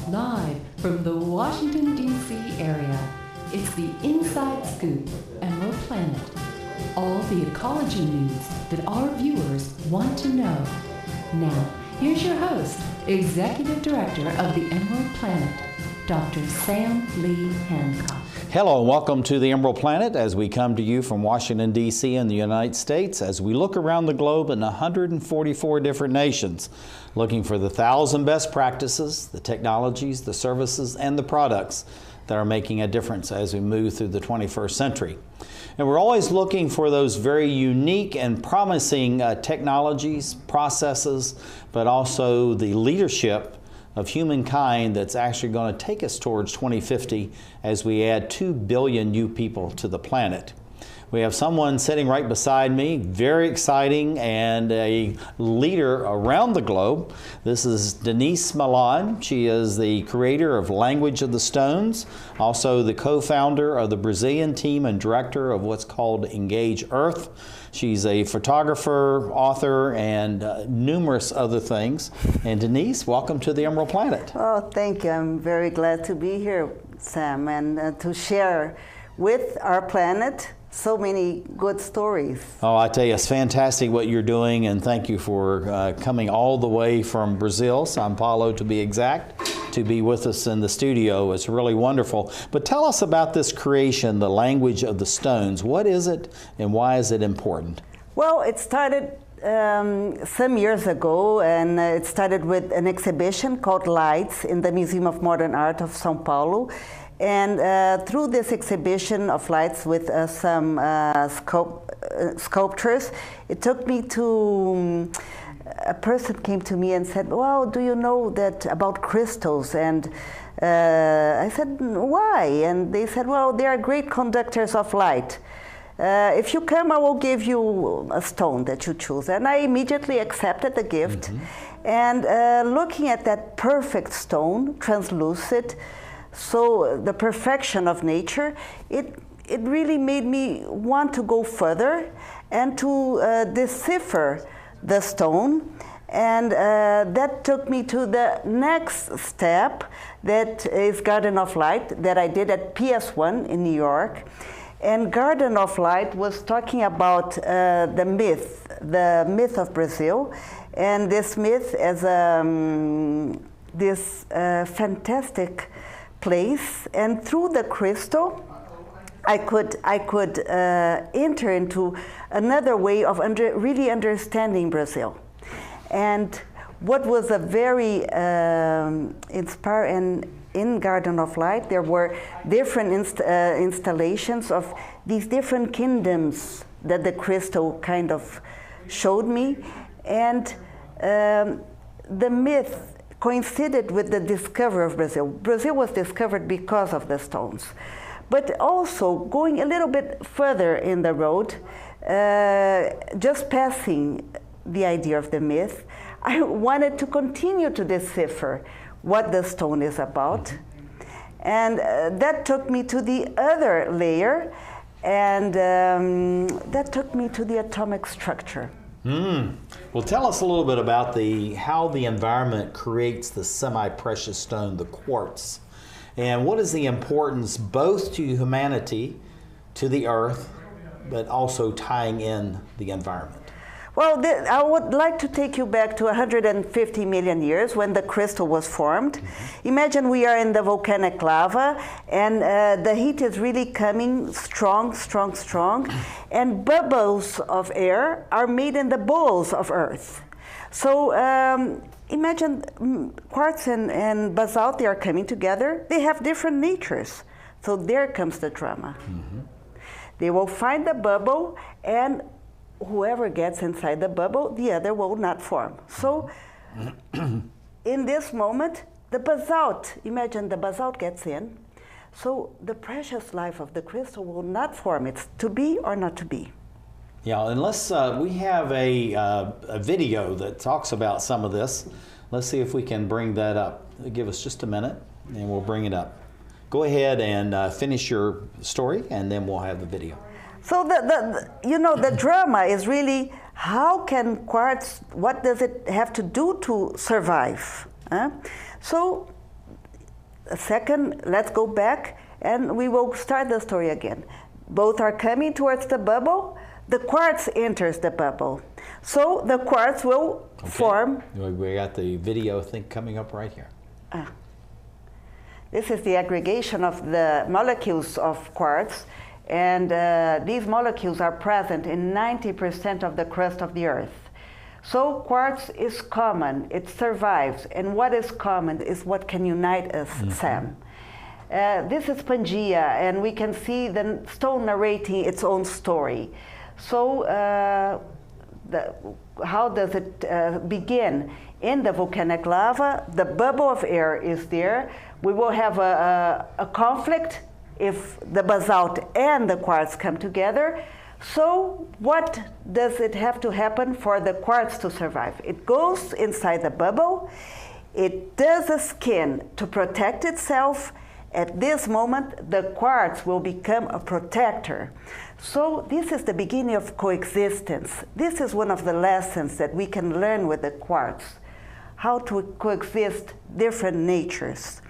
Live from the Washington, D.C. area, it's the Inside Scoop, Emerald Planet. All the ecology news that our viewers want to know. Now, here's your host, Executive Director of the Emerald Planet, Dr. Sam Lee Hancock. Hello and welcome to the Emerald Planet as we come to you from Washington, D.C. in the United States as we look around the globe in 144 different nations, looking for the 1,000 best practices, the technologies, the services, and the products that are making a difference as we move through the 21st century. And we're always looking for those very unique and promising technologies, processes, but also the leadership of humankind that's actually going to take us towards 2050 as we add 2 billion new people to the planet. We have someone sitting right beside me, very exciting, and a leader around the globe. This is Denise Milan. She is the creator of Language of the Stones, also the co-founder of the Brazilian team and director of what's called Engage Earth. She's a photographer, author, and numerous other things. And Denise, welcome to the Emerald Planet. Oh, thank you. I'm very glad to be here, Sam, and to share with our planet so many good stories. Oh, I tell you, it's fantastic what you're doing, and thank you for coming all the way from Brazil, Sao Paulo to be exact, to be with us in the studio. It's really wonderful. But tell us about this creation, the Language of the Stones. What is it, and why is it important? Well, it started some years ago, and it started with an exhibition called Lights in the Museum of Modern Art of Sao Paulo. And through this exhibition of lights with some sculptures, it took me to, a person came to me and said, well, do you know that about crystals? And I said, why? And they said, well, they are great conductors of light. If you come, I will give you a stone that you choose. And I immediately accepted the gift. Mm-hmm. And looking at that perfect stone, translucent, so the perfection of nature, it really made me want to go further and to decipher the stone. And that took me to the next step, that is Garden of Light, that I did at PS1 in New York. And Garden of Light was talking about the myth of Brazil, and this myth as this fantastic place, and through the crystal, I could enter into another way of really understanding Brazil. And what was a very inspiring in Garden of Light, there were different installations of these different kingdoms that the crystal kind of showed me, and the myth coincided with the discovery of Brazil. Brazil was discovered because of the stones. But also, going a little bit further in the road, just passing the idea of the myth, I wanted to continue to decipher what the stone is about. And that took me to the other layer, and that took me to the atomic structure. Well, tell us a little bit about how the environment creates the semi-precious stone, the quartz, and what is the importance both to humanity, to the earth, but also tying in the environment? Well, I would like to take you back to 150 million years when the crystal was formed. Mm-hmm. Imagine we are in the volcanic lava, and the heat is really coming strong, and bubbles of air are made in the bowls of earth. So imagine quartz and basalt, they are coming together. They have different natures. So there comes the drama. Mm-hmm. They will find the bubble, and whoever gets inside the bubble, the other will not form. So in this moment, the basalt, imagine the basalt gets in, so the precious life of the crystal will not form. It's to be or not to be. Yeah, and we have a video that talks about some of this. Let's see if we can bring that up. Give us just a minute, and we'll bring it up. Go ahead and finish your story, and then we'll have the video. So the drama is really, how can quartz, what does it have to do to survive? So a second, let's go back, and we will start the story again. Both are coming towards the bubble. The quartz enters the bubble. So the quartz will form. We got the video thing coming up right here. This is the aggregation of the molecules of quartz, and these molecules are present in 90% of the crust of the Earth. So quartz is common, it survives, and what is common is what can unite us, Sam. This is Pangea, and we can see the stone narrating its own story. So how does it begin? In the volcanic lava, the bubble of air is there. We will have a conflict if the basalt and the quartz come together. So what does it have to happen for the quartz to survive? It goes inside the bubble. It does a skin to protect itself. At this moment, the quartz will become a protector. So this is the beginning of coexistence. This is one of the lessons that we can learn with the quartz, how to coexist different natures.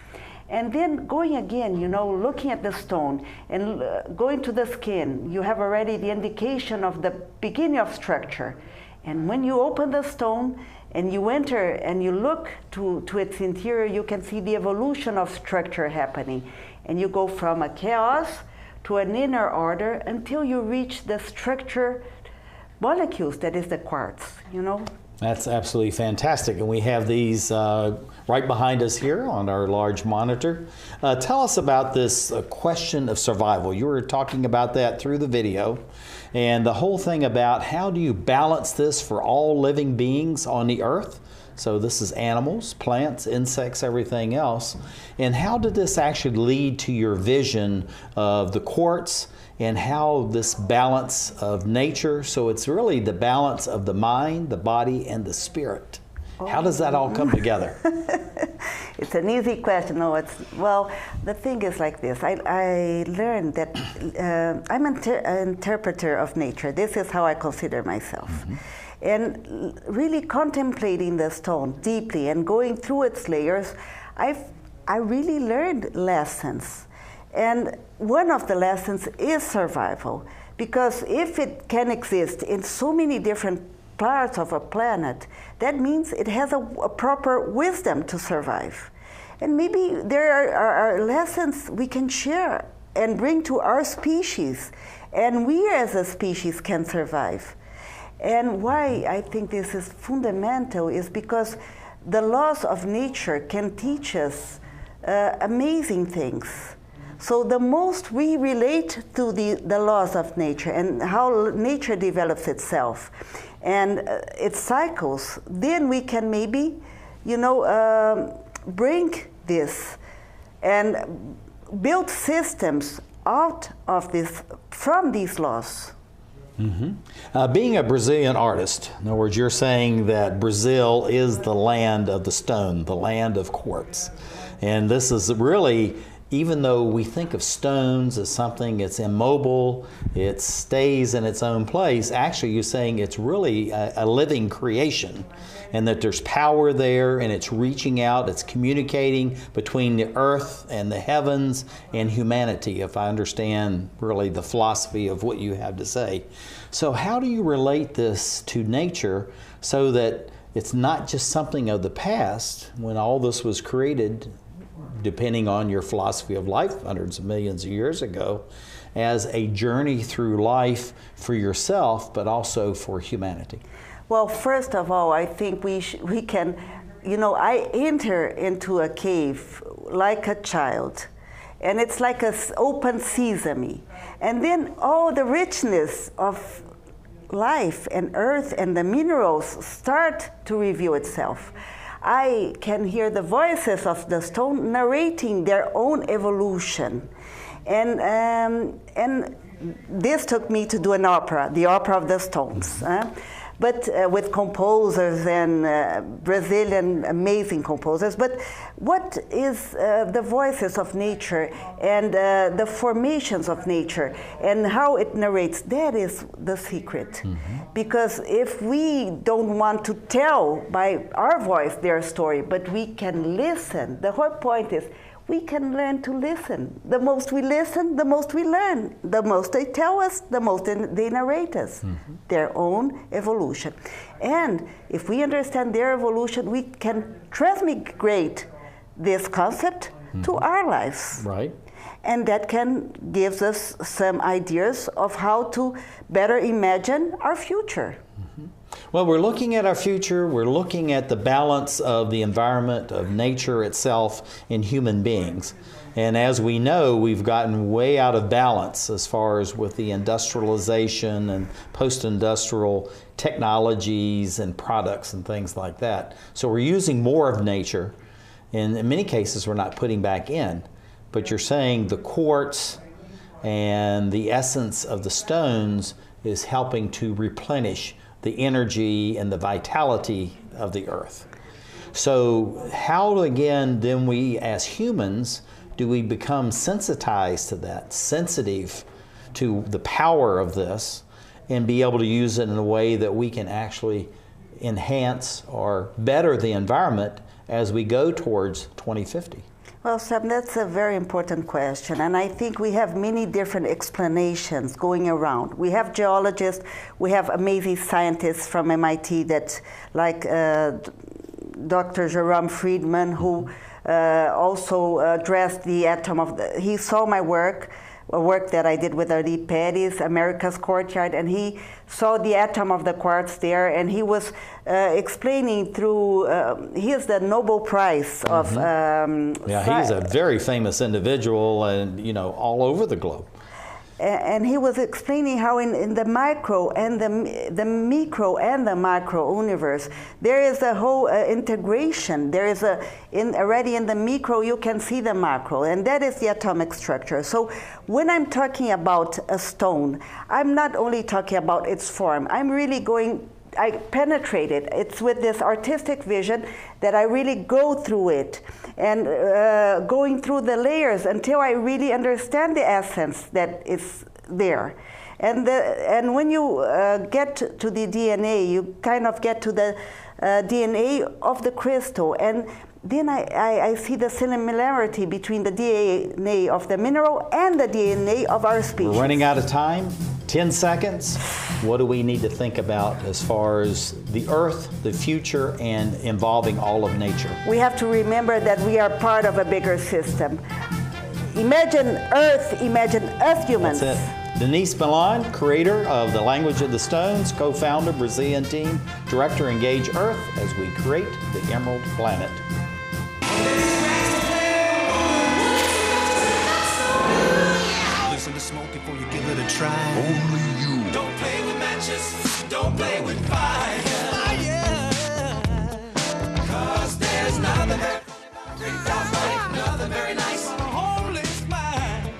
And then going again, you know, looking at the stone and going to the skin, you have already the indication of the beginning of structure. And when you open the stone and you enter and you look to its interior, you can see the evolution of structure happening. And you go from a chaos to an inner order until you reach the structure molecules that is the quartz, you know. That's absolutely fantastic. And we have these right behind us here on our large monitor. Tell us about this question of survival. You were talking about that through the video. And the whole thing about how do you balance this for all living beings on the earth? So this is animals, plants, insects, everything else. And how did this actually lead to your vision of the quartz and how this balance of nature, so it's really the balance of the mind, the body, and the spirit. How does that all come together? It's an easy question. No, well, the thing is like this. I learned that I'm an interpreter of nature. This is how I consider myself. And really contemplating the stone deeply and going through its layers, I really learned lessons. And one of the lessons is survival, because if it can exist in so many different parts of a planet, that means it has a proper wisdom to survive. And maybe there are lessons we can share and bring to our species, and we as a species can survive. And why I think this is fundamental is because the laws of nature can teach us amazing things. So the most we relate to the laws of nature and how nature develops itself and its cycles, then we can maybe, you know, bring this and build systems out of this, from these laws. Being a Brazilian artist, in other words, you're saying that Brazil is the land of the stone, the land of quartz. And this is really, even though we think of stones as something that's immobile, it stays in its own place, actually you're saying it's really a living creation, and that there's power there, and it's reaching out, it's communicating between the earth and the heavens and humanity, if I understand really the philosophy of what you have to say. So how do you relate this to nature so that it's not just something of the past when all this was created, depending on your philosophy of life hundreds of millions of years ago, as a journey through life for yourself, but also for humanity? Well, first of all, I think we can, you know, I enter into a cave like a child, and it's like an open sesame. And then all the richness of life and earth and the minerals start to reveal itself. I can hear the voices of the stone narrating their own evolution. And this took me to do an opera, the Opera of the Stones. But with composers and Brazilian amazing composers. But what is the voices of nature and the formations of nature and how it narrates? That is the secret. Because if we don't want to tell by our voice their story, but we can listen, the whole point is we can learn to listen. The most we listen, the most we learn. The most they tell us, the most they narrate us. Their own evolution. And if we understand their evolution, we can transmigrate this concept to our lives. Right. And that can give us some ideas of how to better imagine our future. Well, we're looking at our future, we're looking at the balance of the environment, of nature itself, and human beings. And as we know, we've gotten way out of balance as far as with the industrialization and post-industrial technologies and products and things like that. So we're using more of nature, and in many cases we're not putting back in. But you're saying the quartz and the essence of the stones is helping to replenish the energy and the vitality of the earth. So how again then we as humans do we become sensitized to that, sensitive to the power of this, and be able to use it in a way that we can actually enhance or better the environment as we go towards 2050? Well, Sam, that's a very important question, and I think we have many different explanations going around. We have geologists, we have amazing scientists from MIT that, like Dr. Jerome Friedman, who also addressed the atom of he saw my work, a work that I did with Ali Perez, America's Courtyard, and he saw the atom of the quartz there, and he was explaining through, he is the Nobel Prize of yeah, he's a very famous individual and, you know, all over the globe. And he was explaining how in the micro and the micro and the macro universe, there is a whole integration. There is already in the micro, you can see the macro, and that is the atomic structure. So when I'm talking about a stone, I'm not only talking about its form, I'm really I penetrate it. It's with this artistic vision that I really go through it and going through the layers until I really understand the essence that is there. And when you get to the DNA, you kind of get to the DNA of the crystal, and then I see the similarity between the DNA of the mineral and the DNA of our species. We're running out of time. 10 seconds. What do we need to think about as far as the earth, the future, and involving all of nature? We have to remember that we are part of a bigger system. Imagine Earth, imagine us humans. That's it. Denise Milan, creator of The Language of the Stones, co-founder, Brazilian team, director, Engage Earth, as we create the Emerald Planet. Listen to smoke before you give it a try. Only you. Don't play with matches. Don't play with fire. Cause there's nothing very nice. Homeless mind.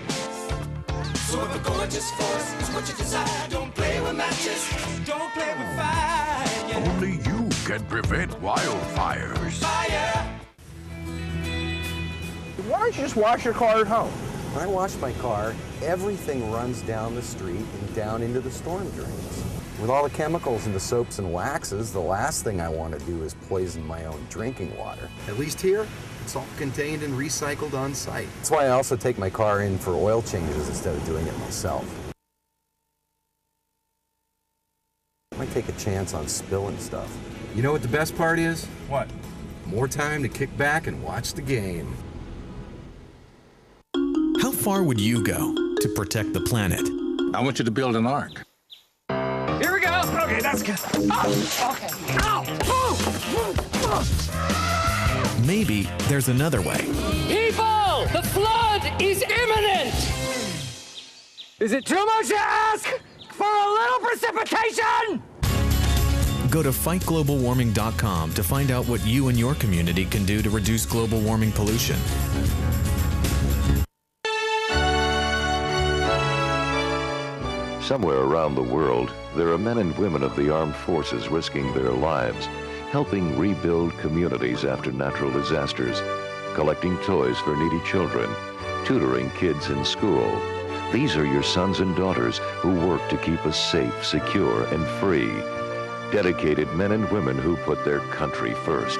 So if a gorgeous force is what you desire, don't play with matches. Don't play with fire. Only you can prevent wildfires. Fire. Why don't you just wash your car at home? When I wash my car, everything runs down the street and down into the storm drains. With all the chemicals in the soaps and waxes, the last thing I want to do is poison my own drinking water. At least here, it's all contained and recycled on site. That's why I also take my car in for oil changes instead of doing it myself. I might take a chance on spilling stuff. You know what the best part is? What? More time to kick back and watch the game. How far would you go to protect the planet? I want you to build an ark. Here we go. Okay, that's good. Oh, okay. Ow! Maybe there's another way. People, the flood is imminent! Is it too much to ask for a little precipitation? Go to fightglobalwarming.com to find out what you and your community can do to reduce global warming pollution. Somewhere around the world, there are men and women of the armed forces risking their lives, helping rebuild communities after natural disasters, collecting toys for needy children, tutoring kids in school. These are your sons and daughters who work to keep us safe, secure, and free. Dedicated men and women who put their country first.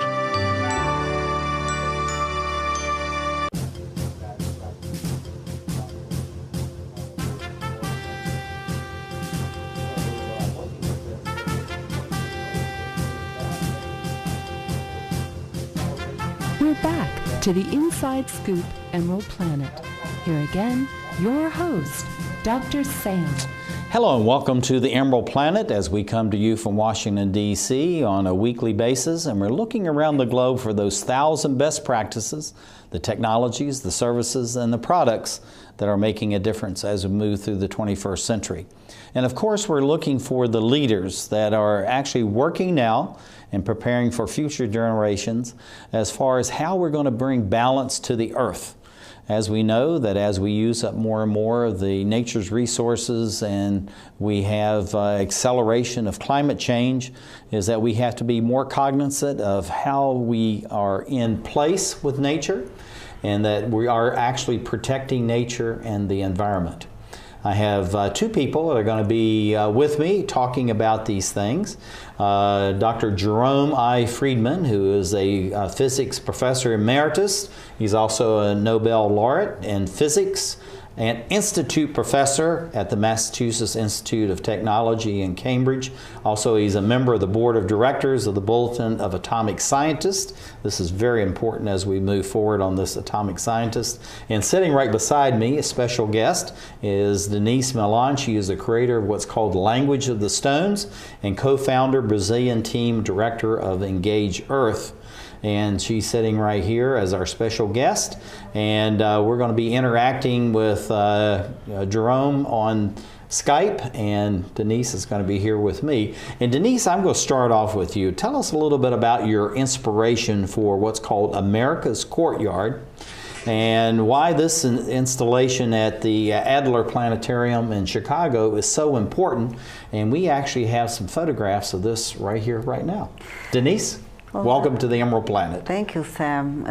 We're back to the Inside Scoop Emerald Planet. Here again, your host, Dr. Sam. Hello and welcome to the Emerald Planet as we come to you from Washington, D.C. on a weekly basis, and we're looking around the globe for those 1,000 best practices, the technologies, the services, and the products that are making a difference as we move through the 21st century. And of course, we're looking for the leaders that are actually working now and preparing for future generations as far as how we're going to bring balance to the earth. As we know that as we use up more and more of the nature's resources and we have acceleration of climate change, is that we have to be more cognizant of how we are in place with nature and that we are actually protecting nature and the environment. I have two people that are going to be with me talking about these things. Dr. Jerome I. Friedman, who is a physics professor emeritus. He's also a Nobel laureate in physics and institute professor at the Massachusetts Institute of Technology in Cambridge. Also, he's a member of the board of directors of the Bulletin of Atomic Scientists. This is very important as we move forward on this atomic scientist. And sitting right beside me, a special guest, is Denise Milan. She is the creator of what's called Language of the Stones and co-founder, Brazilian team director of Engage Earth. And she's sitting right here as our special guest. And we're going to be interacting with Jerome on Skype, and Denise is going to be here with me. And Denise, I'm going to start off with you. Tell us a little bit about your inspiration for what's called America's Courtyard and why this installation at the Adler Planetarium in Chicago is so important. And we actually have some photographs of this right here, right now. Denise? Welcome to the Emerald Planet. Thank you, Sam.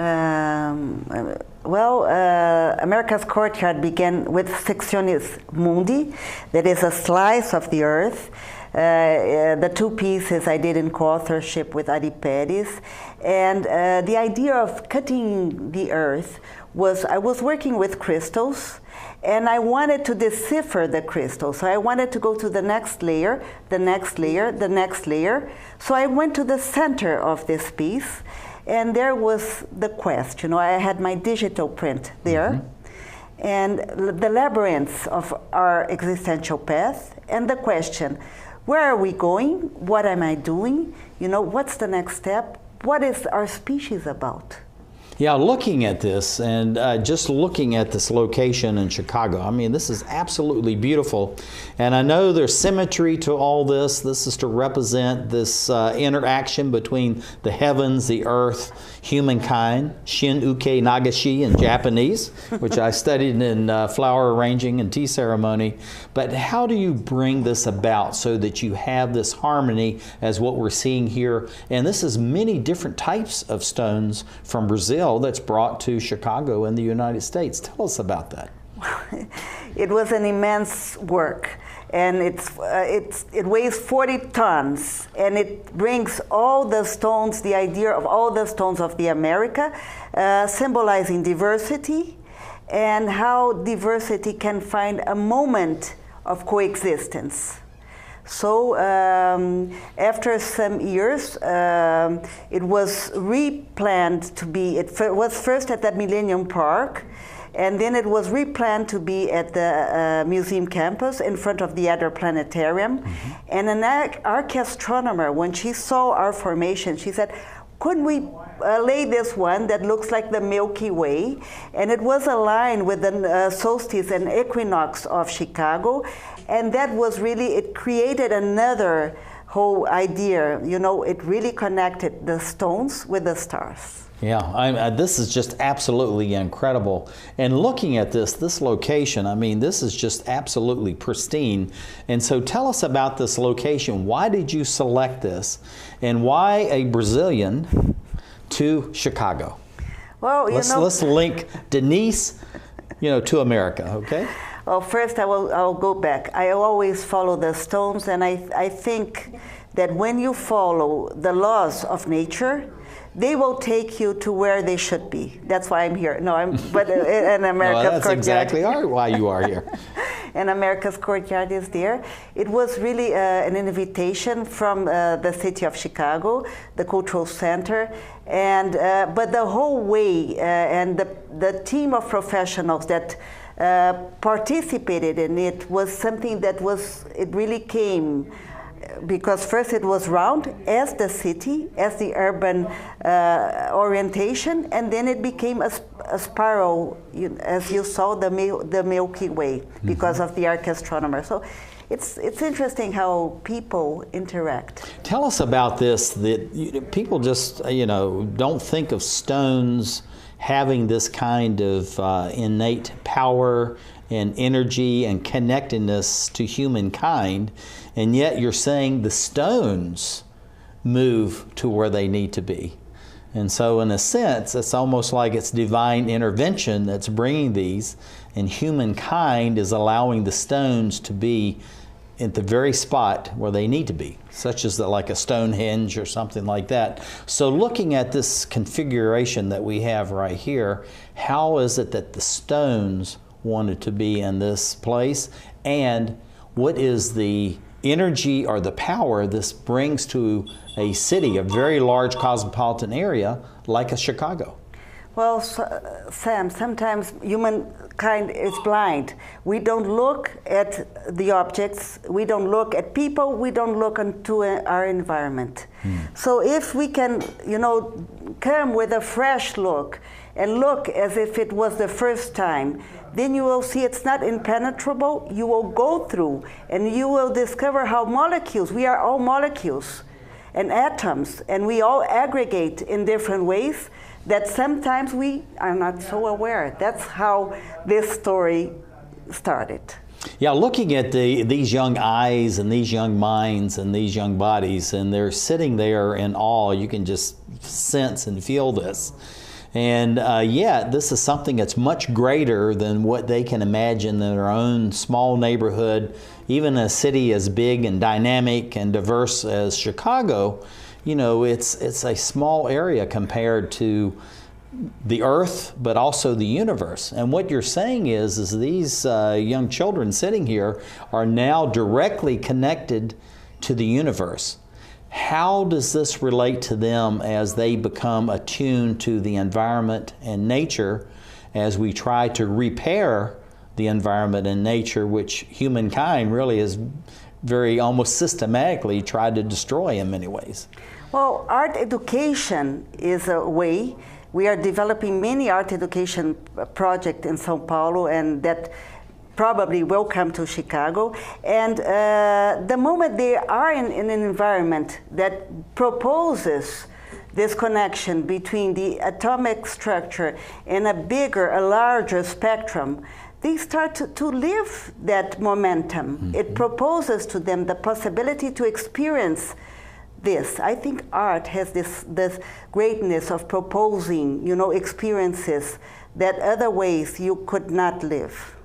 America's Courtyard began with Sectionis Mundi, that is a slice of the earth. The two pieces I did in co-authorship with Adi Perez. And the idea of cutting the earth was, I was working with crystals, and I wanted to decipher the crystal. So I wanted to go to the next layer, the next layer, the next layer. So I went to the center of this piece, and there was the quest. You know, I had my digital print there, and the labyrinths of our existential path, and the question, where are we going? What am I doing? You know, what's the next step? What is our species about? Yeah, looking at this and just looking at this location in Chicago, I mean, this is absolutely beautiful. And I know there's symmetry to all this. This is to represent this interaction between the heavens, the earth, humankind, Shin Uke Nagashi in Japanese, which I studied in flower arranging and tea ceremony. But how do you bring this about so that you have this harmony as what we're seeing here? And this is many different types of stones from Brazil that's brought to Chicago in the United States. Tell us about that. It was an immense work, and it weighs 40 tons, and it brings all the stones, the idea of all the stones of the America, symbolizing diversity and how diversity can find a moment of coexistence. So after some years, it was replanned to be, it was first at the Millennium Park, and then it was replanned to be at the museum campus in front of the Adler Planetarium. And an arc astronomer, when she saw our formation, she said, couldn't we lay this one that looks like the Milky Way? And it was aligned with the solstice and equinox of Chicago. And that was really, it created another whole idea. You know, it really connected the stones with the stars. Yeah, this is just absolutely incredible. And looking at this location, I mean, this is just absolutely pristine. And so tell us about this location. Why did you select this? And why a Brazilian to Chicago? Well, let's link Denise, to America, okay? Well, first I'll go back. I always follow the stones, and I think that when you follow the laws of nature, they will take you to where they should be. That's why I'm here. No, but in America's no, that's Courtyard. Exactly why you are here. And America's Courtyard is there. It was really an invitation from the city of Chicago, the Cultural Center, and but the whole way and the team of professionals that participated in it was something that it really came. Because first it was round as the city, as the urban orientation, and then it became a spiral, as you saw, the Milky Way, because of the arcastronomer. So it's interesting how people interact. Tell us about this, that people just, don't think of stones having this kind of innate power and energy and connectedness to humankind, and yet you're saying the stones move to where they need to be. And so in a sense, it's almost like it's divine intervention that's bringing these, and humankind is allowing the stones to be at the very spot where they need to be, such as like a Stonehenge or something like that. So looking at this configuration that we have right here, how is it that the stones wanted to be in this place, and what is the energy or the power this brings to a city, a very large cosmopolitan area like a Chicago? Well, Sam, sometimes humankind is blind. We don't look at the objects, we don't look at people, we don't look into our environment. So if we can, come with a fresh look and look as if it was the first time, then you will see it's not impenetrable. You will go through and you will discover how molecules, we are all molecules and atoms, and we all aggregate in different ways that sometimes we are not so aware. That's how this story started. Yeah, looking at these young eyes and these young minds and these young bodies, and they're sitting there in awe, you can just sense and feel this. And yet, this is something that's much greater than what they can imagine in their own small neighborhood. Even a city as big and dynamic and diverse as Chicago, it's a small area compared to the earth, but also the universe. And what you're saying is these young children sitting here are now directly connected to the universe. How does this relate to them as they become attuned to the environment and nature as we try to repair the environment and nature, which humankind really has very almost systematically tried to destroy in many ways? Well, art education is a way. We are developing many art education projects in São Paulo, and that probably will come to Chicago. And the moment they are in an environment that proposes this connection between the atomic structure and a larger spectrum, they start to live that momentum. It proposes to them the possibility to experience this. I think art has this greatness of proposing, experiences that other ways you could not live.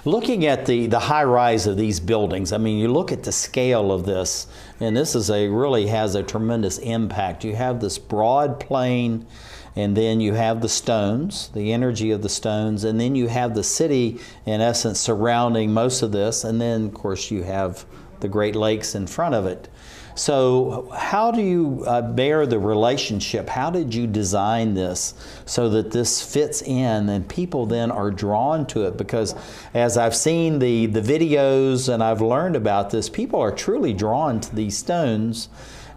Looking at the high rise of these buildings, I mean, you look at the scale of this, and this is really has a tremendous impact. You have this broad plain, and then you have the stones, the energy of the stones, and then you have the city, in essence, surrounding most of this, and then, of course, you have the Great Lakes in front of it. So how do you bear the relationship? How did you design this so that this fits in and people then are drawn to it? Because as I've seen the videos and I've learned about this, people are truly drawn to these stones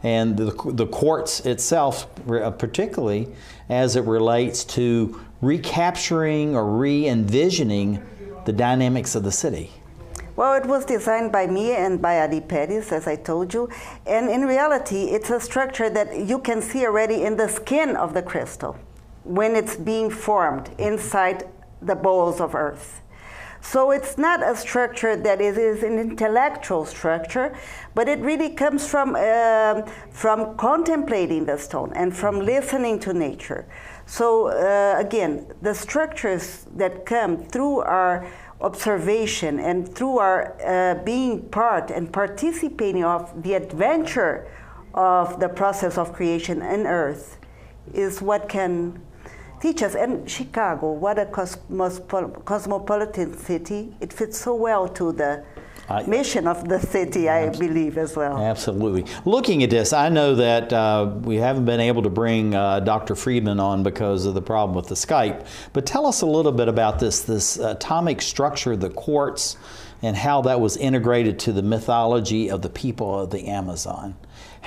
and the quartz itself, particularly as it relates to recapturing or re-envisioning the dynamics of the city. Well, it was designed by me and by Adi Perez, as I told you. And in reality, it's a structure that you can see already in the skin of the crystal when it's being formed inside the bowls of earth. So it's not a structure that is an intellectual structure, but it really comes from contemplating the stone and from listening to nature. So again, the structures that come through our observation and through our being part and participating of the adventure of the process of creation in earth is what can teach us. And Chicago, what a cosmopolitan city. It fits so well to the mission of the city, I believe, as well. Absolutely. Looking at this, I know that we haven't been able to bring Dr. Friedman on because of the problem with the Skype, but tell us a little bit about this atomic structure, the quartz, and how that was integrated to the mythology of the people of the Amazon.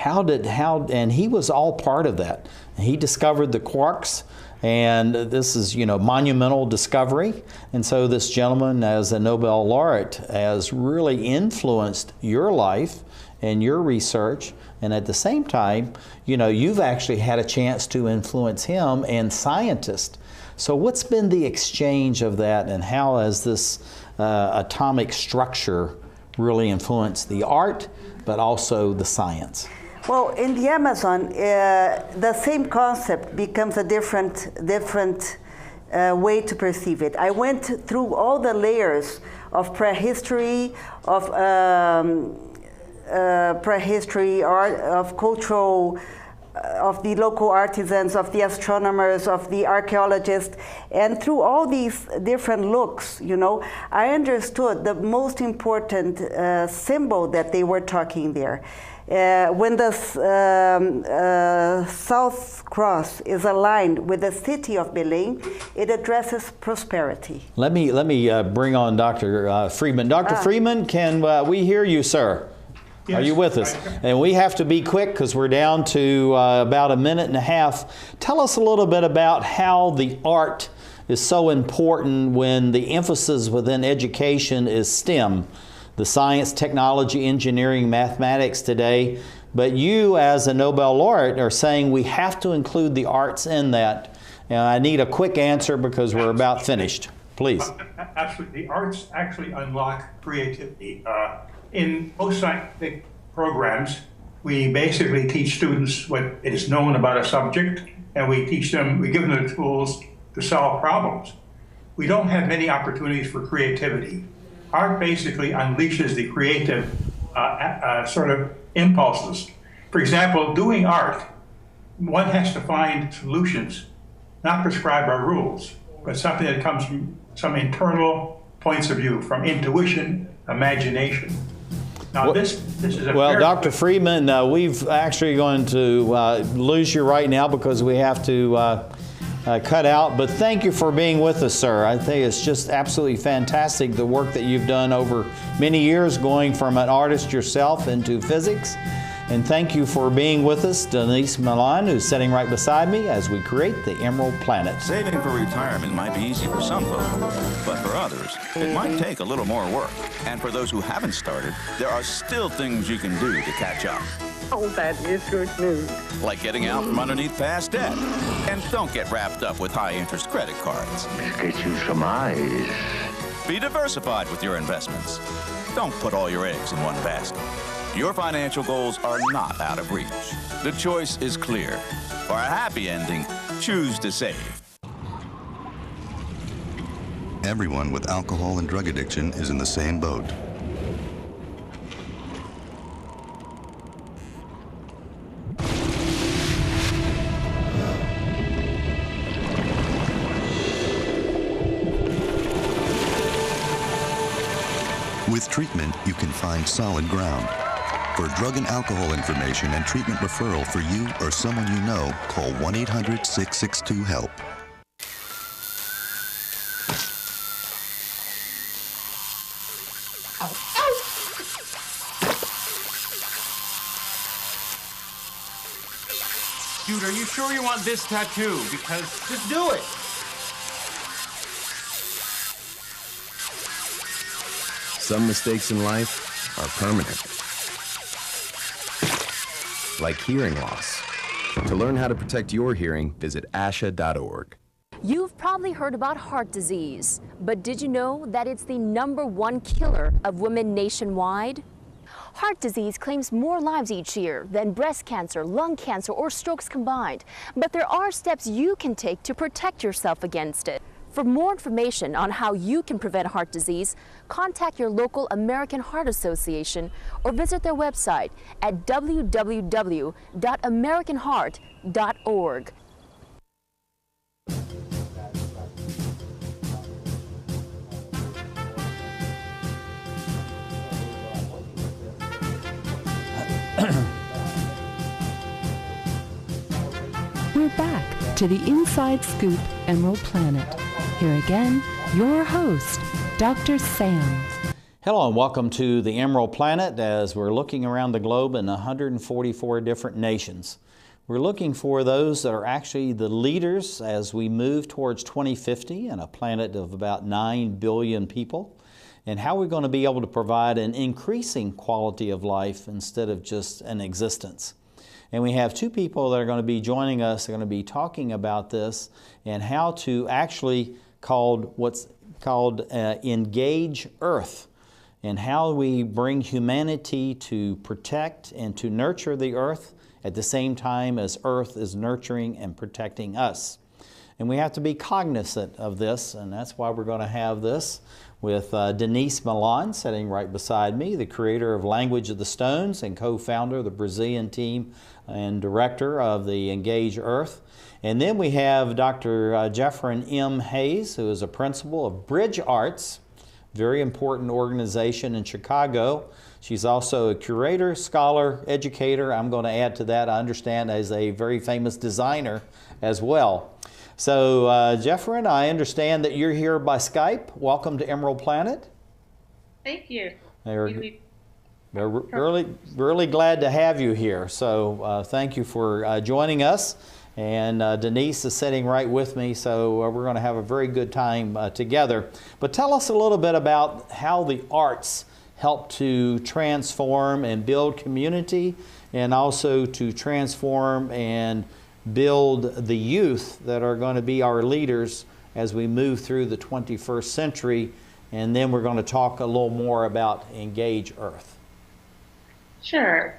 And he was all part of that. He discovered the quarks, and this is, monumental discovery. And so this gentleman, as a Nobel laureate, has really influenced your life and your research. And at the same time, you've actually had a chance to influence him and scientists. So what's been the exchange of that, and how has this atomic structure really influenced the art, but also the science? Well, in the Amazon, the same concept becomes a different way to perceive it. I went through all the layers of prehistory, of art, of cultural, of the local artisans, of the astronomers, of the archaeologists, and through all these different looks, I understood the most important symbol that they were talking there. When the South Cross is aligned with the city of Belém, it addresses prosperity. Let me bring on Dr. Friedman. Dr. Friedman, can we hear you, sir? Yes. Are you with us? And we have to be quick because we're down to about a minute and a half. Tell us a little bit about how the art is so important when the emphasis within education is STEM. The science, technology, engineering, mathematics today, but you as a Nobel laureate are saying we have to include the arts in that. And I need a quick answer because we're about finished. Please. Absolutely. The arts actually unlock creativity. In most scientific programs, we basically teach students what is known about a subject, and we give them the tools to solve problems. We don't have many opportunities for creativity. Art basically unleashes the creative sort of impulses. For example, doing art, one has to find solutions, not prescribed by rules, but something that comes from some internal points of view, from intuition, imagination. Now, this is a well, Dr. Friedman, we've actually going to lose you right now because we have to cut out, but thank you for being with us, sir. I think it's just absolutely fantastic, the work that you've done over many years, going from an artist yourself into physics. And thank you for being with us, Denise Milan, who's sitting right beside me as we create the Emerald Planet. Saving for retirement might be easy for some folks, but for others, it might take a little more work. And for those who haven't started, there are still things you can do to catch up. Oh, that is good news. Like getting out from underneath past debt. And don't get wrapped up with high-interest credit cards. Get you some eyes. Be diversified with your investments. Don't put all your eggs in one basket. Your financial goals are not out of reach. The choice is clear. For a happy ending, choose to save. Everyone with alcohol and drug addiction is in the same boat. With treatment, you can find solid ground. For drug and alcohol information and treatment referral for you or someone you know, call 1-800-662-HELP. Dude, are you sure you want this tattoo? Because just do it. Some mistakes in life are permanent. Like hearing loss. To learn how to protect your hearing, visit asha.org. You've probably heard about heart disease, but did you know that it's the #1 killer of women nationwide? Heart disease claims more lives each year than breast cancer, lung cancer, or strokes combined. But there are steps you can take to protect yourself against it. For more information on how you can prevent heart disease, contact your local American Heart Association or visit their website at www.americanheart.org. back to the Inside Scoop Emerald Planet. Here again, your host, Dr. Sam. Hello and welcome to the Emerald Planet as we're looking around the globe in 144 different nations. We're looking for those that are actually the leaders as we move towards 2050 and a planet of about 9 billion people, and how we're going to be able to provide an increasing quality of life instead of just an existence. And we have two people that are going to be joining us. They're going to be talking about this and how to actually what's called engage Earth, and how we bring humanity to protect and to nurture the Earth at the same time as Earth is nurturing and protecting us. And we have to be cognizant of this, and that's why we're going to have this with Denise Milan sitting right beside me, the creator of Language of the Stones and co-founder of the Brazilian team and director of the Engage Earth. And then we have Dr. Jeffreen M. Hayes, who is a principal of Bridge Arts, very important organization in Chicago. She's also a curator, scholar, educator. I'm going to add to that, I understand, as a very famous designer as well. So, Jeffreen, I understand that you're here by Skype. Welcome to Emerald Planet. Thank you. We're really glad to have you here. So, thank you for joining us. And Denise is sitting right with me, so we're going to have a very good time together. But tell us a little bit about how the arts help to transform and build community, and also to transform and build the youth that are going to be our leaders as we move through the 21st century. And then we're going to talk a little more about Engage Earth. Sure.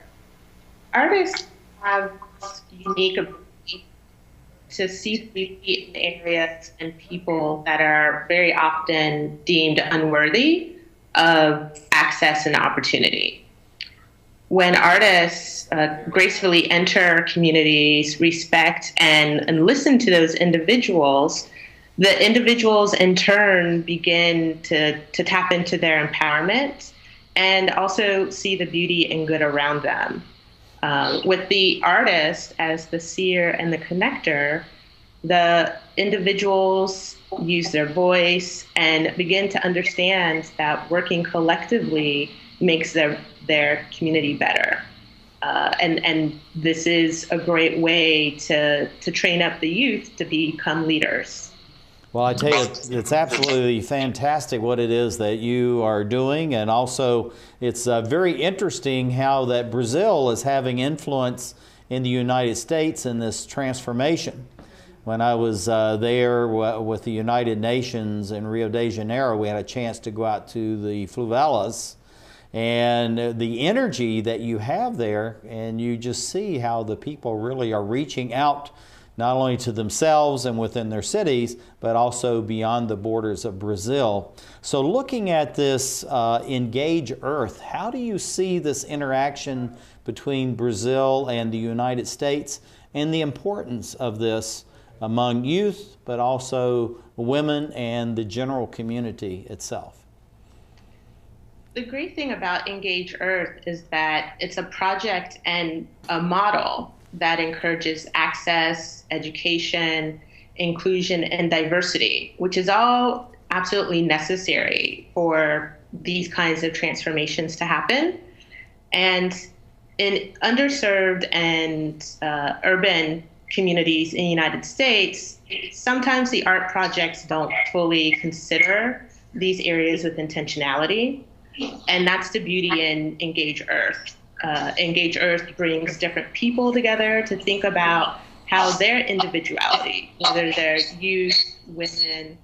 Artists have unique ability to see beauty in areas and people that are very often deemed unworthy of access and opportunity. When artists gracefully enter communities, respect and listen to those individuals, the individuals in turn begin to tap into their empowerment and also see the beauty and good around them. With the artist as the seer and the connector, the individuals use their voice and begin to understand that working collectively makes their community better. And this is a great way to train up the youth to become leaders. Well, I tell you, it's absolutely fantastic what it is that you are doing, and also it's very interesting how that Brazil is having influence in the United States in this transformation. When I was there with the United Nations in Rio de Janeiro, we had a chance to go out to the favelas, and the energy that you have there, and you just see how the people really are reaching out not only to themselves and within their cities, but also beyond the borders of Brazil. So looking at this Engage Earth, how do you see this interaction between Brazil and the United States, and the importance of this among youth, but also women and the general community itself? The great thing about Engage Earth is that it's a project and a model that encourages access, education, inclusion, and diversity, which is all absolutely necessary for these kinds of transformations to happen. And in underserved and urban communities in the United States, sometimes the art projects don't fully consider these areas with intentionality. And that's the beauty in Engage Earth. Engage Earth brings different people together to think about how their individuality, whether they're youth, women,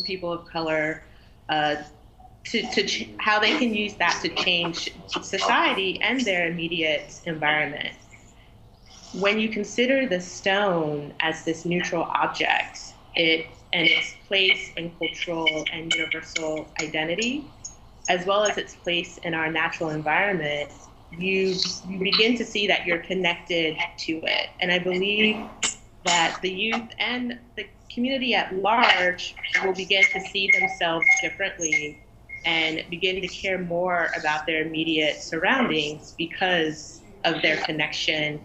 people of color, how they can use that to change society and their immediate environment. When you consider the stone as this neutral object, and its place in cultural and universal identity, as well as its place in our natural environment, you begin to see that you're connected to it. And I believe that the youth and the community at large will begin to see themselves differently and begin to care more about their immediate surroundings because of their connection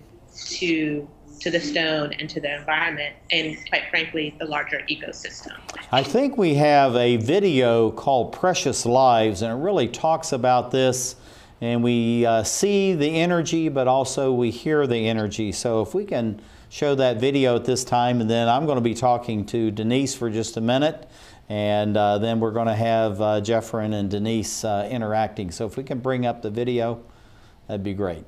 to to the stone and to the environment, and quite frankly, the larger ecosystem. I think we have a video called Precious Lives, and it really talks about this, and we see the energy, but also we hear the energy. So if we can show that video at this time, and then I'm going to be talking to Denise for just a minute, and then we're going to have Jeffreen and Denise interacting. So if we can bring up the video, that'd be great.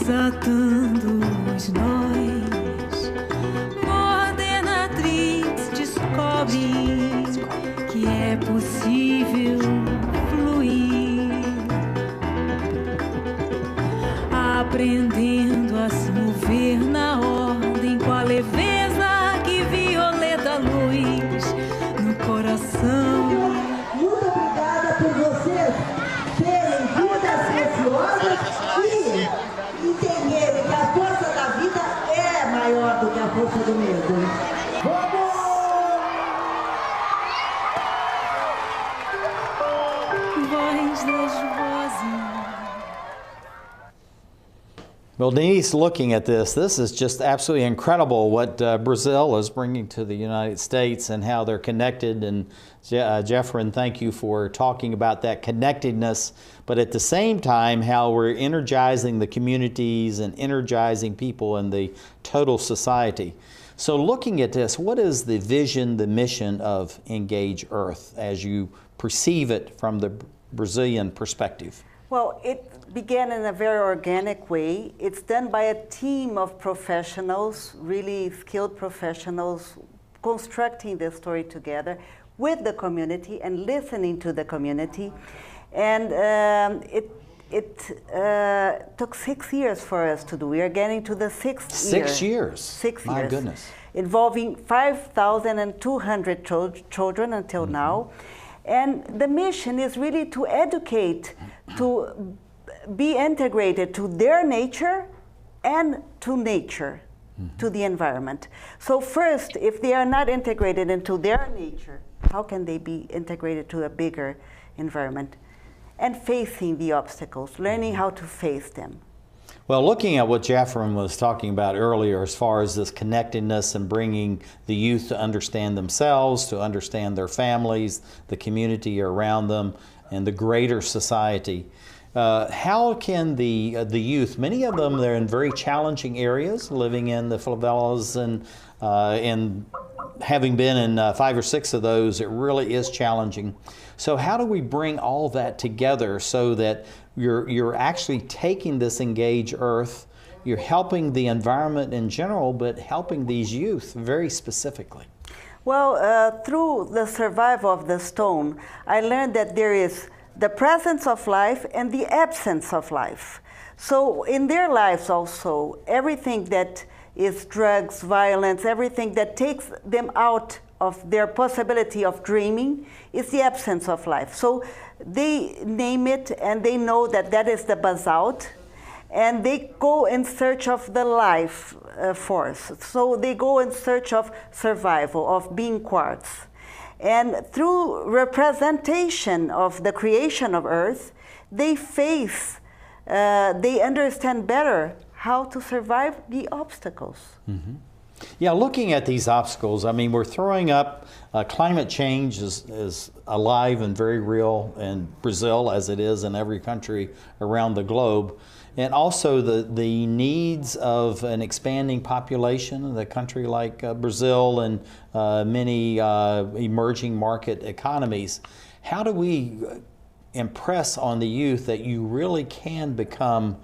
Desatando os nós, coordenatriz descobre que é possível fluir, aprendendo a se mover na ordem com a leveza que violeta a luz no coração. Muito obrigada por vocês terem vidas preciosas e entenderem que a força da vida é maior do que a força do medo. Vamos! Voz das vozes. Well, Denise, looking at this is just absolutely incredible what Brazil is bringing to the United States and how they're connected. And Jeffreen, thank you for talking about that connectedness, but at the same time, how we're energizing the communities and energizing people in the total society. So looking at this, what is the vision, the mission of Engage Earth as you perceive it from the Brazilian perspective? Well, it began in a very organic way. It's done by a team of professionals, really skilled professionals, constructing the story together with the community and listening to the community. And it took 6 years for us to do. We are getting to the sixth year. 6 years? 6 years. My goodness. Involving 5,200 children until now. And the mission is really to educate, to be integrated to their nature and to nature, to the environment. So first, if they are not integrated into their nature, how can they be integrated to a bigger environment? And facing the obstacles, learning how to face them. Well, looking at what Jeffreen was talking about earlier as far as this connectedness and bringing the youth to understand themselves, to understand their families, the community around them, and the greater society, how can the youth, many of them they're in very challenging areas, living in the favelas, and having been in 5 or 6 of those, it really is challenging. So how do we bring all that together so that you're actually taking this Engage Earth, you're helping the environment in general, but helping these youth very specifically? Well, through the survival of the stone, I learned that there is the presence of life and the absence of life. So in their lives also, everything that is drugs, violence, everything that takes them out of their possibility of dreaming is the absence of life. So they name it and they know that that is the basalt, and they go in search of the life force. So they go in search of survival, of being quartz. And through representation of the creation of Earth, they face, they understand better how to survive the obstacles. Mm-hmm. Yeah, looking at these obstacles, I mean, we're throwing up climate change is alive and very real in Brazil as it is in every country around the globe. And also the needs of an expanding population in a country like Brazil and many emerging market economies. How do we impress on the youth that you really can become,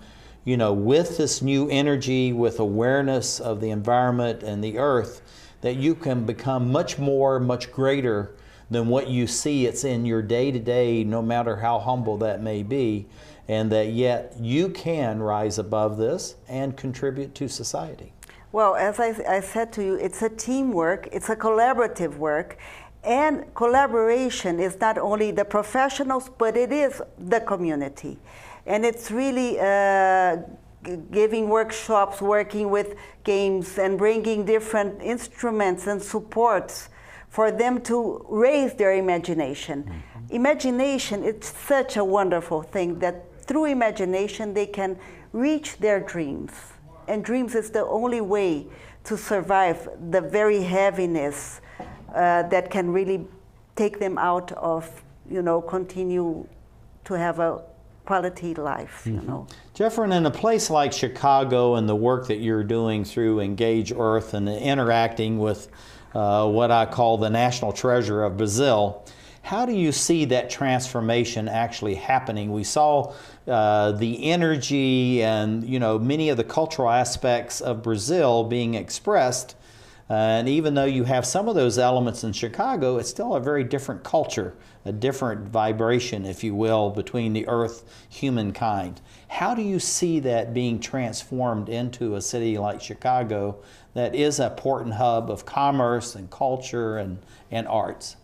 with this new energy, with awareness of the environment and the earth, that you can become much more, much greater than what you see it's in your day-to-day, no matter how humble that may be, and that yet you can rise above this and contribute to society? Well, as I said to you, it's a teamwork, it's a collaborative work, and collaboration is not only the professionals, but it is the community. And it's really giving workshops, working with games, and bringing different instruments and supports for them to raise their imagination. Mm-hmm. Imagination, it's such a wonderful thing that through imagination they can reach their dreams. And dreams is the only way to survive the very heaviness that can really take them out of, continue to have a quality life, Mm-hmm. Jeffreen, in a place like Chicago and the work that you're doing through Engage Earth and interacting with what I call the national treasure of Brazil, how do you see that transformation actually happening? We saw the energy and many of the cultural aspects of Brazil being expressed, and even though you have some of those elements in Chicago, it's still a very different culture, a different vibration, if you will, between the earth, humankind. How do you see that being transformed into a city like Chicago that is an important hub of commerce and culture and arts?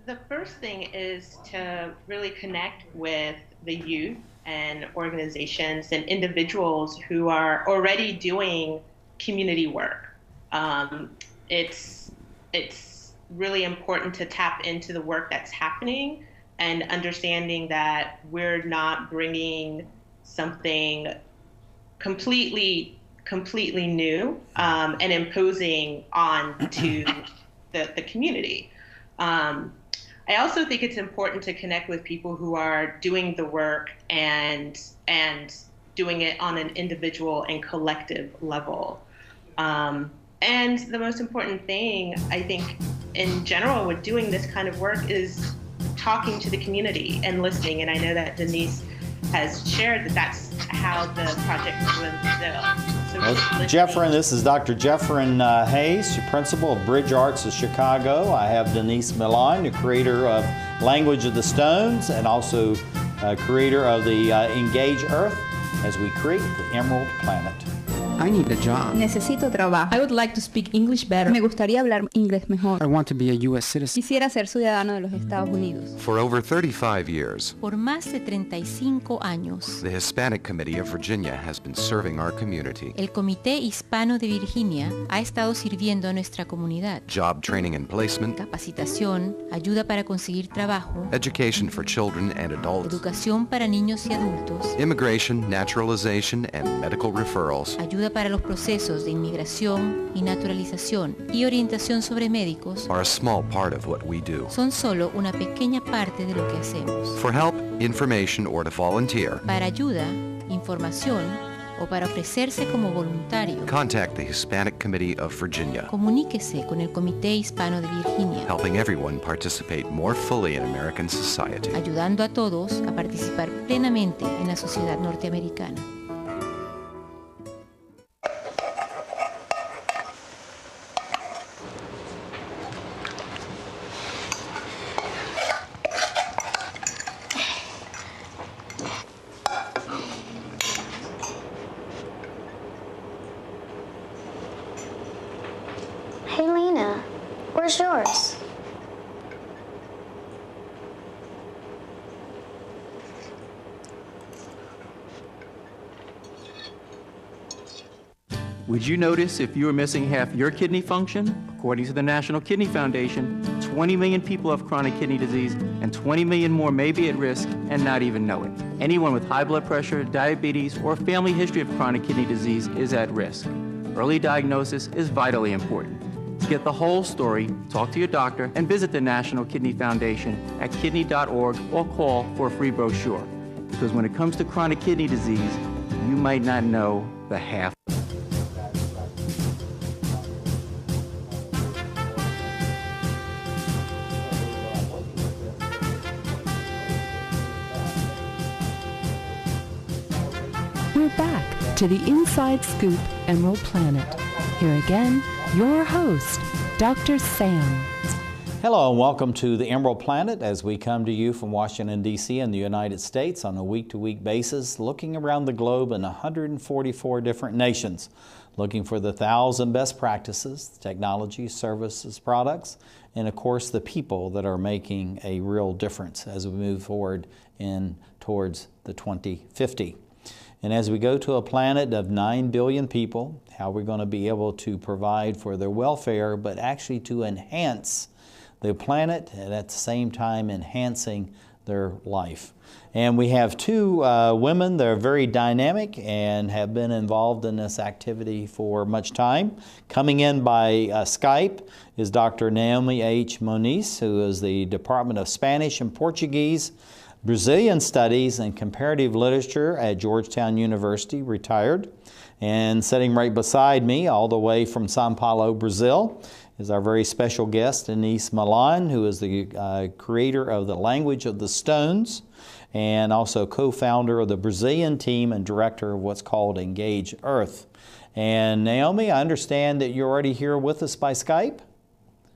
The first thing is to really connect with the youth and organizations and individuals who are already doing community work. It's really important to tap into the work that's happening and understanding that we're not bringing something completely new and imposing on to the community. I also think it's important to connect with people who are doing the work and doing it on an individual and collective level. And the most important thing, I think, in general with doing this kind of work is talking to the community and listening. And I know that Denise has shared that that's how the project grew in Brazil. So Jeffreen, this is Dr. Jeffreen Hayes, Principal of Bridge Arts of Chicago. I have Denise Milan, the creator of Language of the Stones and also creator of the Engage Earth, as we create the Emerald Planet. I need a job. Necesito trabajo. I would like to speak English better. Me gustaría hablar inglés mejor. I want to be a U.S. citizen. Quisiera ser ciudadano de los Estados Unidos. For over 35 years, por más de 35 años, the Hispanic Committee of Virginia has been serving our community. El Comité Hispano de Virginia ha estado sirviendo a nuestra comunidad. Job training and placement, capacitación, ayuda para conseguir trabajo, education for children and adults, educación para niños y adultos, immigration, naturalization, and medical referrals, ayuda para los procesos de inmigración y naturalización y orientación sobre médicos are a small part of what we do. Son solo una pequeña parte de lo que hacemos. For help, information, or to volunteer, para ayuda, información o para ofrecerse como voluntario, contact the Hispanic Committee of Virginia. Comuníquese con el Comité Hispano de Virginia, helping everyone participate more fully in American society. Ayudando a todos a participar plenamente en la sociedad norteamericana. Hey, Lena, where's yours? Would you notice if you were missing half your kidney function? According to the National Kidney Foundation, 20 million people have chronic kidney disease, and 20 million more may be at risk and not even know it. Anyone with high blood pressure, diabetes, or a family history of chronic kidney disease is at risk. Early diagnosis is vitally important. To get the whole story, talk to your doctor and visit the National Kidney Foundation at kidney.org or call for a free brochure. Because when it comes to chronic kidney disease, you might not know the half. We're back to the Inside Scoop Emerald Planet. Here again, your host, Dr. Sam. Hello and welcome to the Emerald Planet as we come to you from Washington, D.C. in the United States on a week-to-week basis, looking around the globe in 144 different nations, looking for the 1,000 best practices, technology, services, products, and of course the people that are making a real difference as we move forward towards the 2050. And as we go to a planet of 9 billion people, how we're going to be able to provide for their welfare, but actually to enhance the planet and at the same time enhancing their life. And we have two women that are very dynamic and have been involved in this activity for much time. Coming in by Skype is Dr. Naomi H. Moniz, who is the Department of Spanish and Portuguese, Brazilian Studies and Comparative Literature at Georgetown University, retired. And sitting right beside me, all the way from Sao Paulo, Brazil, is our very special guest, Denise Milan, who is the creator of The Language of the Stones and also co-founder of the Brazilian team and director of what's called Engage Earth. And Naomi, I understand that you're already here with us by Skype?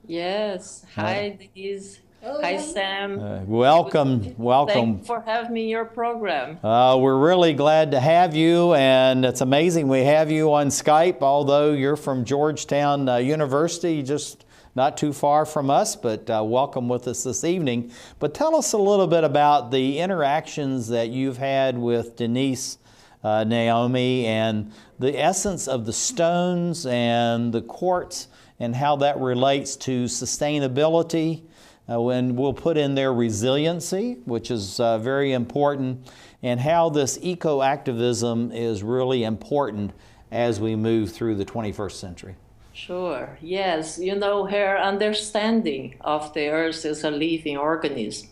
Yes. Hi, Denise. Hi, Sam. Welcome. Thank you for having me in your program. We're really glad to have you, and it's amazing we have you on Skype, although you're from Georgetown University, just not too far from us, but welcome with us this evening. But tell us a little bit about the interactions that you've had with Denise, Naomi, and the essence of the stones and the quartz and how that relates to sustainability. When we'll put in there resiliency, which is very important, and how this eco-activism is really important as we move through the 21st century. Sure, yes. You know, her understanding of the Earth as a living organism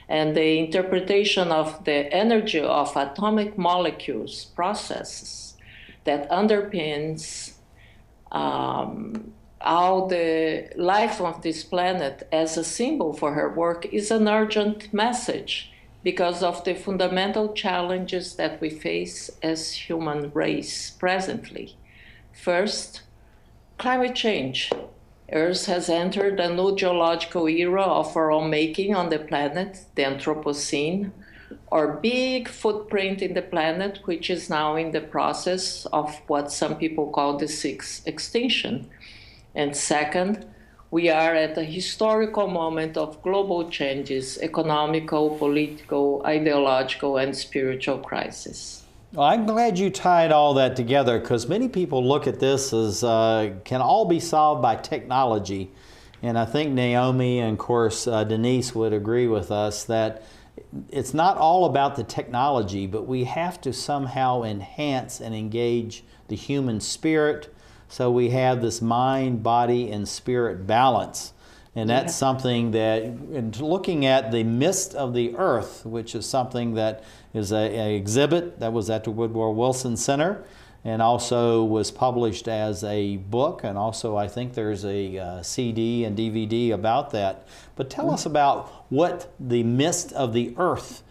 and the interpretation of the energy of atomic molecules processes that underpins all the life of this planet as a symbol for her work is an urgent message because of the fundamental challenges that we face as human race presently. First, climate change. Earth has entered a new geological era of our own making on the planet, the Anthropocene, our big footprint in the planet, which is now in the process of what some people call the sixth extinction. And second, we are at a historical moment of global changes, economical, political, ideological, and spiritual crisis. Well, I'm glad you tied all that together because many people look at this as can all be solved by technology. And I think Naomi and, of course, Denise would agree with us that it's not all about the technology, but we have to somehow enhance and engage the human spirit, so we have this mind, body, and spirit balance. And that's something that, in looking at the mist of the earth, which is something that is an exhibit that was at the Woodrow Wilson Center and also was published as a book, and also I think there's a CD and DVD about that. But tell us about what the mist of the earth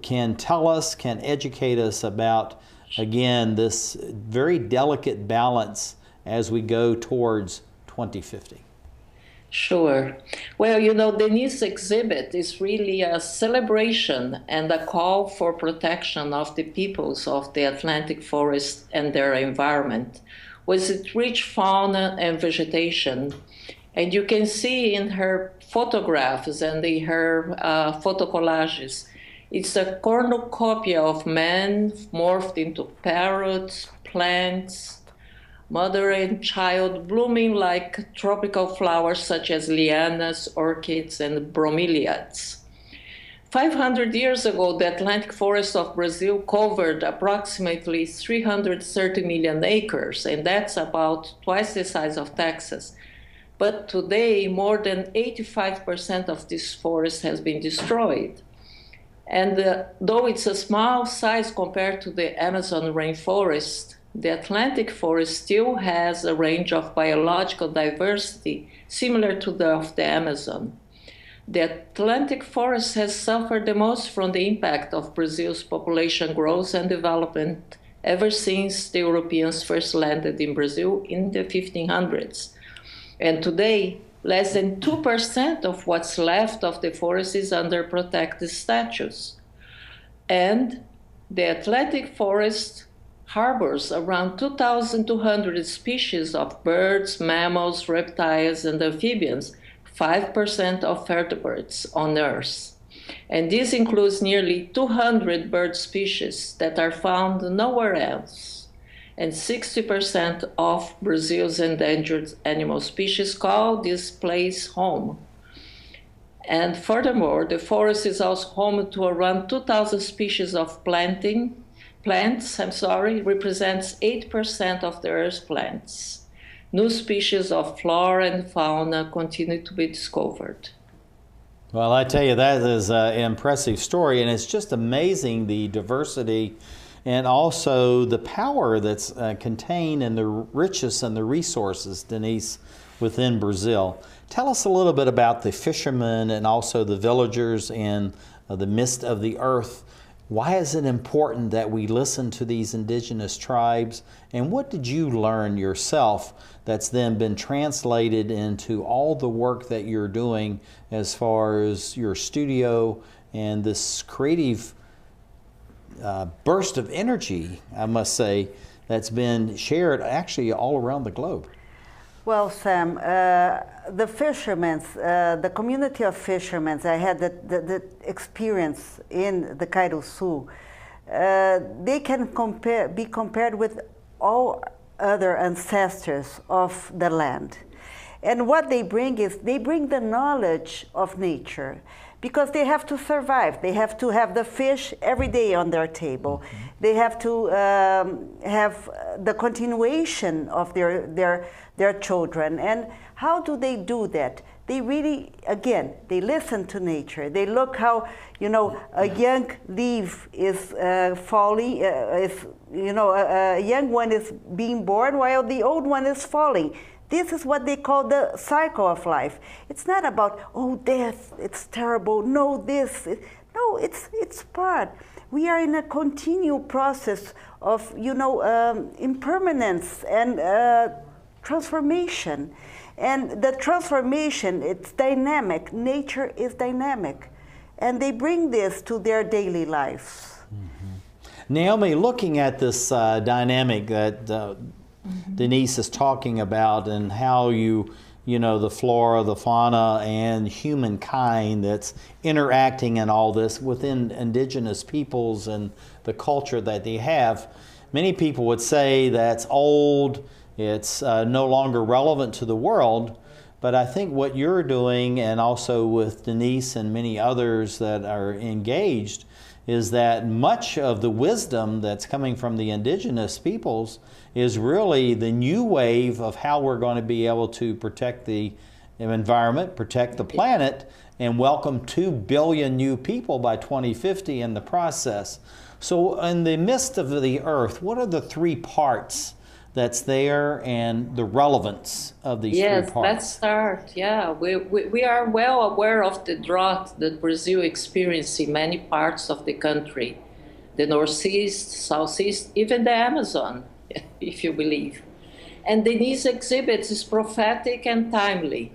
can tell us, can educate us about, again, this very delicate balance as we go towards 2050? Sure. Well, you know, Denise's exhibit is really a celebration and a call for protection of the peoples of the Atlantic forest and their environment, with its rich fauna and vegetation. And you can see in her photographs and in her photo collages, it's a cornucopia of men morphed into parrots, plants, mother and child blooming like tropical flowers such as lianas, orchids, and bromeliads. 500 years ago, the Atlantic forest of Brazil covered approximately 330 million acres, and that's about twice the size of Texas. But today, more than 85% of this forest has been destroyed. And though it's a small size compared to the Amazon rainforest, the Atlantic forest still has a range of biological diversity similar to that of the Amazon. The Atlantic forest has suffered the most from the impact of Brazil's population growth and development ever since the Europeans first landed in Brazil in the 1500s. And today, less than 2% of what's left of the forest is under protected status. And the Atlantic forest harbors around 2,200 species of birds, mammals, reptiles, and amphibians, 5% of vertebrates on Earth. And this includes nearly 200 bird species that are found nowhere else. And 60% of Brazil's endangered animal species call this place home. And furthermore, the forest is also home to around 2,000 species of plants, represents 8% of the Earth's plants. New species of flora and fauna continue to be discovered. Well, I tell you, that is an impressive story, and it's just amazing the diversity and also the power that's contained in the riches and the resources, Denise, within Brazil. Tell us a little bit about the fishermen and also the villagers in the midst of the earth. Why is it important that we listen to these indigenous tribes? And what did you learn yourself that's then been translated into all the work that you're doing as far as your studio and this creative burst of energy, I must say, that's been shared actually all around the globe? Well, Sam, the fishermen, the community of fishermen, I had the experience in the Cairo Sul. They can be compared with all other ancestors of the land. And what they bring is, they bring the knowledge of nature, because they have to survive. They have to have the fish every day on their table. Mm-hmm. They have to have the continuation of their children. And how do they do that? They really, again, they listen to nature. They look how, a young leaf is falling, a young one is being born while the old one is falling. This is what they call the cycle of life. It's not about, oh, death, it's terrible, no, this. No, it's part. We are in a continual process of, impermanence and transformation. And the transformation, it's dynamic. Nature is dynamic. And they bring this to their daily lives. Mm-hmm. Naomi, looking at this dynamic that Denise is talking about, and how the flora, the fauna, and humankind that's interacting in all this within indigenous peoples and the culture that they have, many people would say that's old, it's no longer relevant to the world. But I think what you're doing, and also with Denise and many others that are engaged, is that much of the wisdom that's coming from the indigenous peoples is really the new wave of how we're going to be able to protect the environment, protect the planet, and welcome 2 billion new people by 2050 in the process. So in the midst of the earth, what are the 3 parts that's there and the relevance of these 3 parts? Yes, let's start. Yeah, we are well aware of the drought that Brazil experienced in many parts of the country, the Northeast, Southeast, even the Amazon, if you believe. And Denise exhibit is prophetic and timely.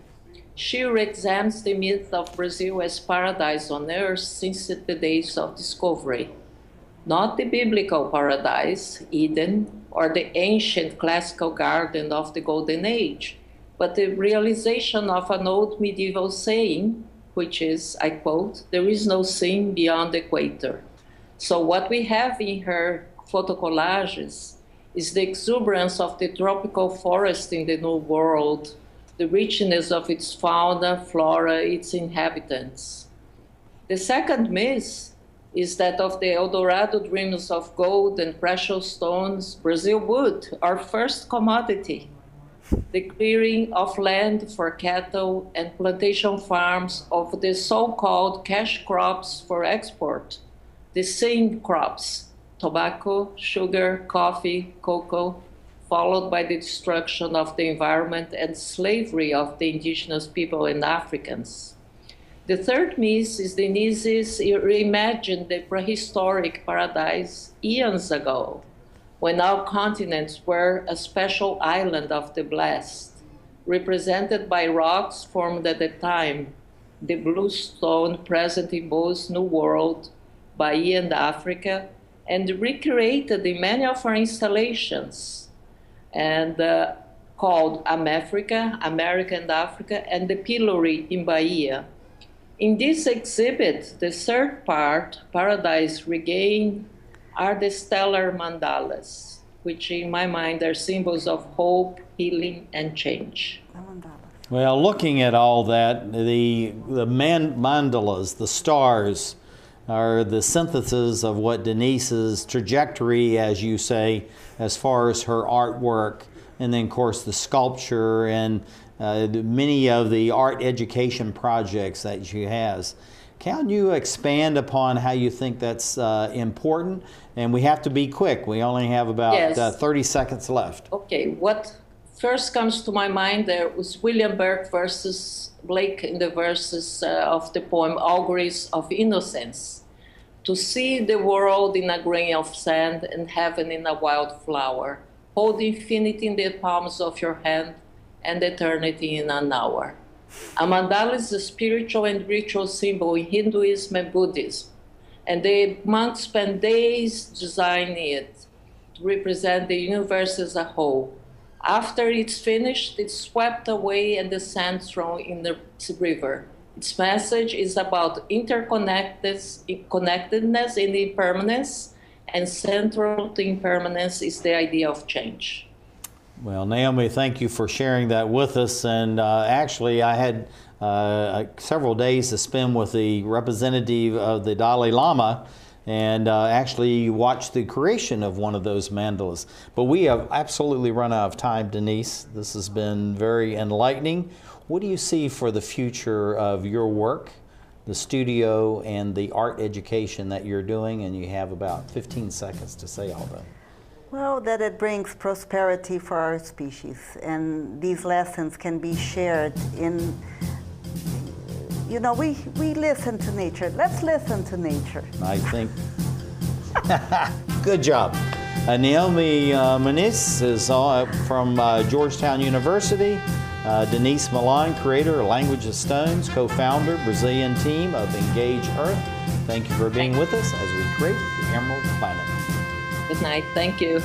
She re-examines the myth of Brazil as paradise on earth since the days of discovery. Not the biblical paradise, Eden, or the ancient classical garden of the Golden Age, but the realization of an old medieval saying, which is, I quote, "There is no sin beyond the equator." So what we have in her photo collages is the exuberance of the tropical forest in the New World, the richness of its fauna, flora, its inhabitants. The second myth is that of the Eldorado dreams of gold and precious stones, Brazil wood, our first commodity. The clearing of land for cattle and plantation farms of the so-called cash crops for export, the same crops, tobacco, sugar, coffee, cocoa, followed by the destruction of the environment and slavery of the indigenous people and Africans. The third myth is Denise's reimagined the prehistoric paradise eons ago, when our continents were a special island of the blessed, represented by rocks formed at the time, the blue stone present in both New World, Bahia and Africa, and recreated in many of our installations, and called Amafrica, America and Africa, and the Pillory in Bahia. In this exhibit, the third part, Paradise Regained, are the stellar mandalas, which in my mind are symbols of hope, healing, and change. Well, looking at all that, the mandalas, the stars, are the synthesis of what Denise's trajectory, as you say, as far as her artwork, and then, of course, the sculpture and many of the art education projects that she has. Can you expand upon how you think that's important? And we have to be quick. We only have about 30 seconds left. Okay, what first comes to my mind there was William Burke versus Blake in the verses of the poem Auguries of Innocence. To see the world in a grain of sand and heaven in a wild flower, hold infinity in the palms of your hand and eternity in an hour. A mandala is a spiritual and ritual symbol in Hinduism and Buddhism, and the monks spend days designing it to represent the universe as a whole. After it's finished, it's swept away and the sand thrown in the river. Its message is about interconnectedness and impermanence, and central to impermanence is the idea of change. Well, Naomi, thank you for sharing that with us. And actually, I had several days to spend with the representative of the Dalai Lama and actually watched the creation of one of those mandalas. But we have absolutely run out of time, Denise. This has been very enlightening. What do you see for the future of your work, the studio, and the art education that you're doing? And you have about 15 seconds to say all that. Well, that it brings prosperity for our species, and these lessons can be shared in, you know, we listen to nature. Let's listen to nature. I think. Good job. Naomi Moniz is from Georgetown University. Denise Milan, creator of Language of Stones, co-founder, Brazilian team of Engage Earth. Thank you for being with us as we create the Emerald Planet. Good night. Thank you.